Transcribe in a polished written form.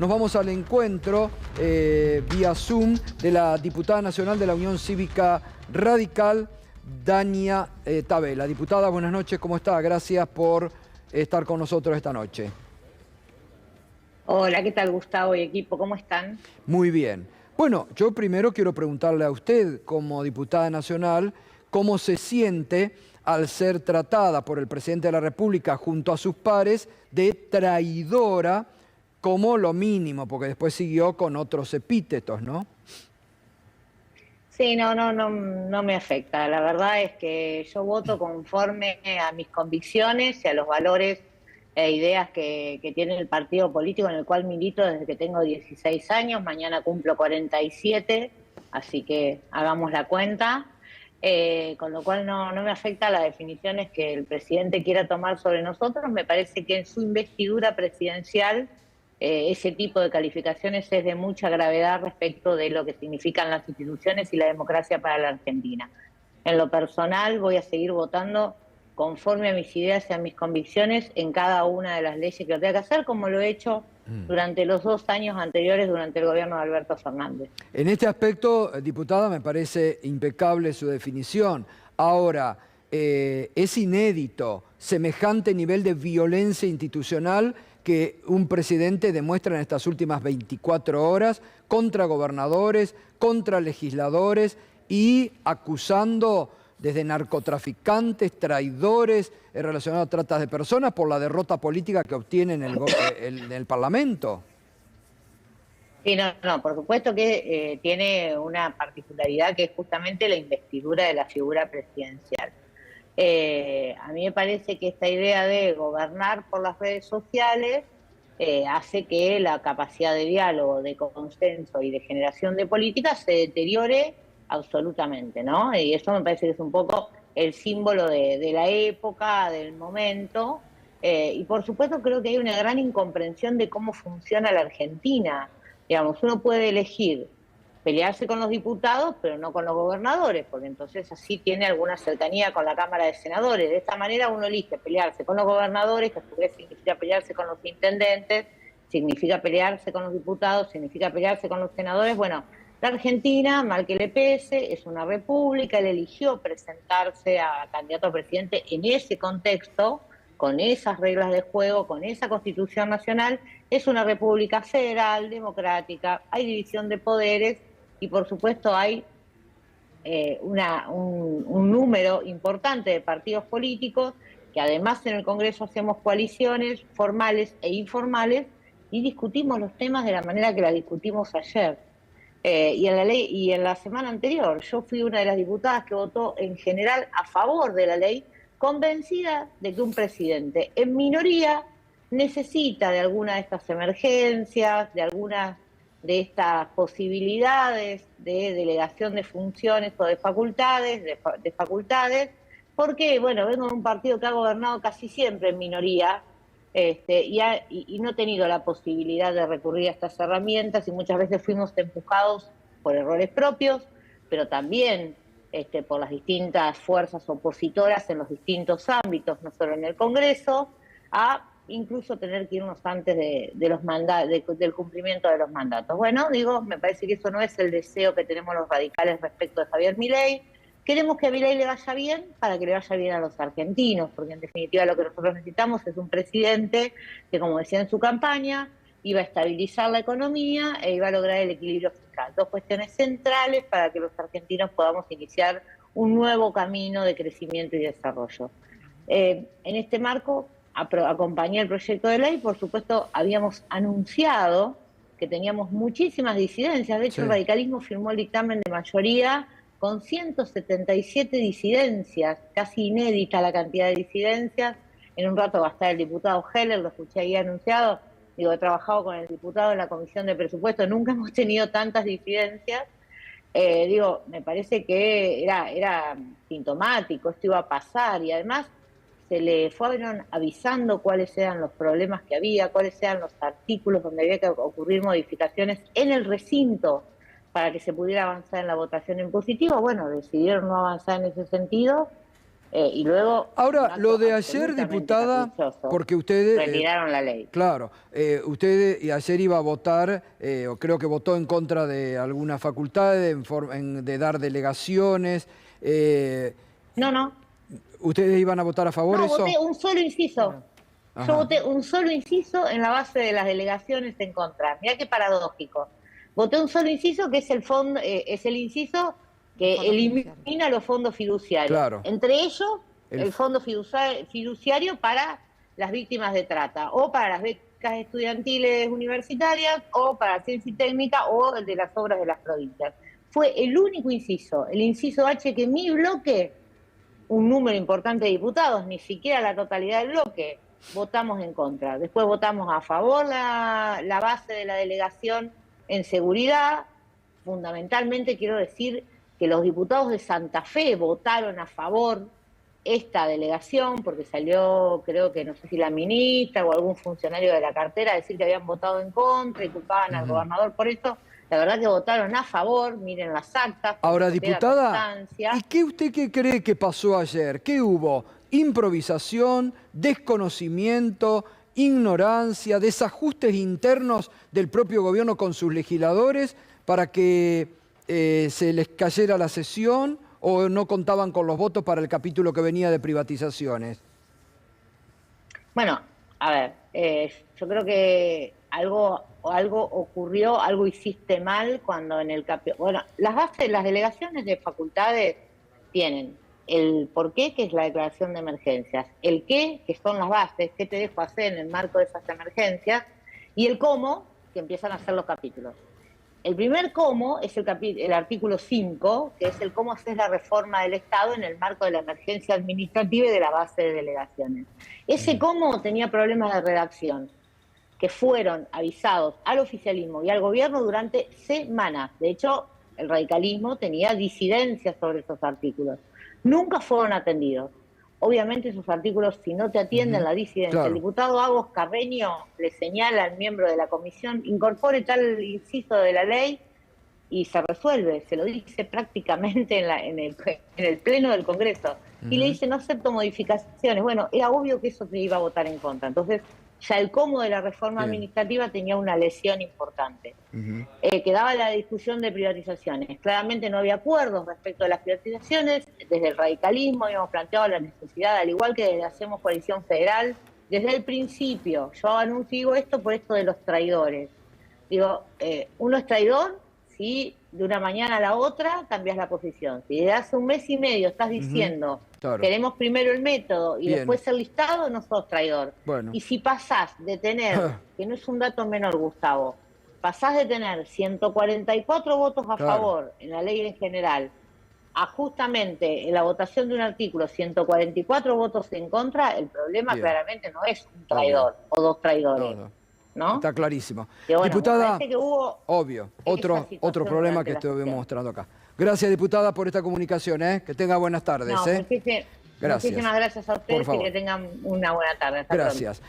nos vamos al encuentro vía Zoom de la diputada nacional de la Unión Cívica Radical, Dania Tabela. Diputada, buenas noches, ¿cómo está? Gracias por estar con nosotros esta noche. Hola, ¿qué tal, Gustavo y equipo? ¿Cómo están? Muy bien. Bueno, yo primero quiero preguntarle a usted, como diputada nacional, cómo se siente al ser tratada por el presidente de la República junto a sus pares de traidora como lo mínimo, porque después siguió con otros epítetos, ¿no? Sí, no me afecta. La verdad es que yo voto conforme a mis convicciones y a los valores e ideas que tiene el partido político en el cual milito desde que tengo 16 años. Mañana cumplo 47, así que hagamos la cuenta. Con lo cual no me afecta las definiciones que el presidente quiera tomar sobre nosotros. Me parece que en su investidura presidencial ese tipo de calificaciones es de mucha gravedad respecto de lo que significan las instituciones y la democracia para la Argentina. En lo personal voy a seguir votando conforme a mis ideas y a mis convicciones en cada una de las leyes que lo tenga que hacer, como lo he hecho durante los 2 años anteriores durante el gobierno de Alberto Fernández. En este aspecto, diputada, me parece impecable su definición. Ahora, es inédito semejante nivel de violencia institucional que un presidente demuestra en estas últimas 24 horas contra gobernadores, contra legisladores y acusando desde narcotraficantes, traidores relacionados a tratas de personas por la derrota política que obtienen en el Parlamento. Sí, por supuesto que tiene una particularidad que es justamente la investidura de la figura presidencial. A mí me parece que esta idea de gobernar por las redes sociales hace que la capacidad de diálogo, de consenso y de generación de políticas se deteriore absolutamente, ¿no? Y eso me parece que es un poco el símbolo de la época, del momento, y por supuesto creo que hay una gran incomprensión de cómo funciona la Argentina. Digamos, uno puede elegir pelearse con los diputados, pero no con los gobernadores, porque entonces así tiene alguna cercanía con la Cámara de Senadores. De esta manera uno elige pelearse con los gobernadores, que a su vez significa pelearse con los intendentes, significa pelearse con los diputados, significa pelearse con los senadores. Bueno, la Argentina, mal que le pese, es una república, él eligió presentarse a candidato a presidente en ese contexto, con esas reglas de juego, con esa Constitución Nacional. Es una república federal, democrática, hay división de poderes y por supuesto hay un número importante de partidos políticos que además en el Congreso hacemos coaliciones formales e informales y discutimos los temas de la manera que la discutimos ayer. Y en la semana anterior yo fui una de las diputadas que votó en general a favor de la ley, convencida de que un presidente en minoría necesita de alguna de estas emergencias, de algunas de estas posibilidades de delegación de funciones o de facultades, porque, bueno, vengo de un partido que ha gobernado casi siempre en minoría, y no he tenido la posibilidad de recurrir a estas herramientas y muchas veces fuimos empujados por errores propios, pero también por las distintas fuerzas opositoras en los distintos ámbitos, no solo en el Congreso, a incluso tener que irnos antes del cumplimiento de los mandatos. Bueno, me parece que eso no es el deseo que tenemos los radicales respecto de Javier Milei. Queremos que a Milei le vaya bien para que le vaya bien a los argentinos, porque en definitiva lo que nosotros necesitamos es un presidente que, como decía en su campaña, iba a estabilizar la economía e iba a lograr el equilibrio fiscal. 2 cuestiones centrales para que los argentinos podamos iniciar un nuevo camino de crecimiento y desarrollo. En este marco, acompañé el proyecto de ley. Por supuesto, habíamos anunciado que teníamos muchísimas disidencias. De hecho, el radicalismo firmó el dictamen de mayoría con 177 disidencias, casi inédita la cantidad de disidencias. En un rato va a estar el diputado Heller, lo escuché ahí anunciado. He trabajado con el diputado en la Comisión de Presupuesto, nunca hemos tenido tantas disidencias. Me parece que era sintomático, esto iba a pasar, y además se le fueron avisando cuáles eran los problemas que había, cuáles eran los artículos donde había que ocurrir modificaciones en el recinto para que se pudiera avanzar en la votación en positivo. Bueno, decidieron no avanzar en ese sentido y luego... Ahora, lo de ayer, diputada, porque ustedes... retiraron la ley. Claro, usted ayer iba a votar, o creo que votó en contra de algunas facultades, de dar delegaciones. No. ¿Ustedes iban a votar a favor de eso? No, voté un solo inciso. Ajá. Yo voté un solo inciso en la base de las delegaciones en contra. Mirá qué paradójico. Voté un solo inciso que es el fondo, es el inciso que elimina los fondos fiduciarios. Claro. Entre ellos, el fondo fiduciario para las víctimas de trata, o para las becas estudiantiles universitarias, o para ciencia y técnica, o el de las obras de las provincias. Fue el único inciso, el inciso H, que mi bloque, un número importante de diputados, ni siquiera la totalidad del bloque, votamos en contra. Después votamos a favor la base de la delegación en seguridad. Fundamentalmente quiero decir que los diputados de Santa Fe votaron a favor esta delegación, porque salió, creo que no sé si la ministra o algún funcionario de la cartera a decir que habían votado en contra y culpaban al gobernador por esto. La verdad que votaron a favor, miren las actas. Ahora, diputada, ¿y qué cree que pasó ayer? ¿Qué hubo? Improvisación, desconocimiento, ignorancia, desajustes internos del propio gobierno con sus legisladores para que se les cayera la sesión, o no contaban con los votos para el capítulo que venía de privatizaciones. Bueno, a ver, yo creo que algo ocurrió, algo hiciste mal cuando en el capítulo... Bueno, las delegaciones de facultades tienen el por qué, que es la declaración de emergencias, el qué, que son las bases, qué te dejo hacer en el marco de esas emergencias, y el cómo, que empiezan a hacer los capítulos. El primer cómo es el artículo 5, que es el cómo hacer la reforma del Estado en el marco de la emergencia administrativa y de la base de delegaciones. Ese cómo tenía problemas de redacción, que fueron avisados al oficialismo y al gobierno durante semanas. De hecho, el radicalismo tenía disidencias sobre esos artículos. Nunca fueron atendidos. Obviamente esos artículos, si no te atienden la disidencia, claro. El diputado Agos Carreño le señala al miembro de la comisión, incorpore tal inciso de la ley y se resuelve. Se lo dice prácticamente en el pleno del Congreso. Y le dice, no acepto modificaciones. Bueno, era obvio que eso se iba a votar en contra. Entonces, ya el cómo de la reforma administrativa tenía una lesión importante. Quedaba la discusión de privatizaciones. Claramente no había acuerdos respecto a las privatizaciones. Desde el radicalismo habíamos planteado la necesidad, al igual que desde Hacemos Coalición Federal, desde el principio. Yo anuncio esto por esto de los traidores. Digo, uno es traidor si de una mañana a la otra cambias la posición. Si desde hace un mes y medio estás diciendo... Claro. Queremos primero el método y después el listado, no sos traidor. Bueno. Y si pasás de tener, que no es un dato menor, Gustavo, pasás de tener 144 votos a favor en la ley en general, a justamente en la votación de un artículo 144 votos en contra, el problema claramente no es un traidor o dos traidores. ¿No? Está clarísimo. Bueno, diputada, que hubo otro problema que estuvimos mostrando acá. Gracias, diputada, por esta comunicación. Que tenga buenas tardes. Muchísimas gracias a ustedes y que tengan una buena tarde. Hasta gracias.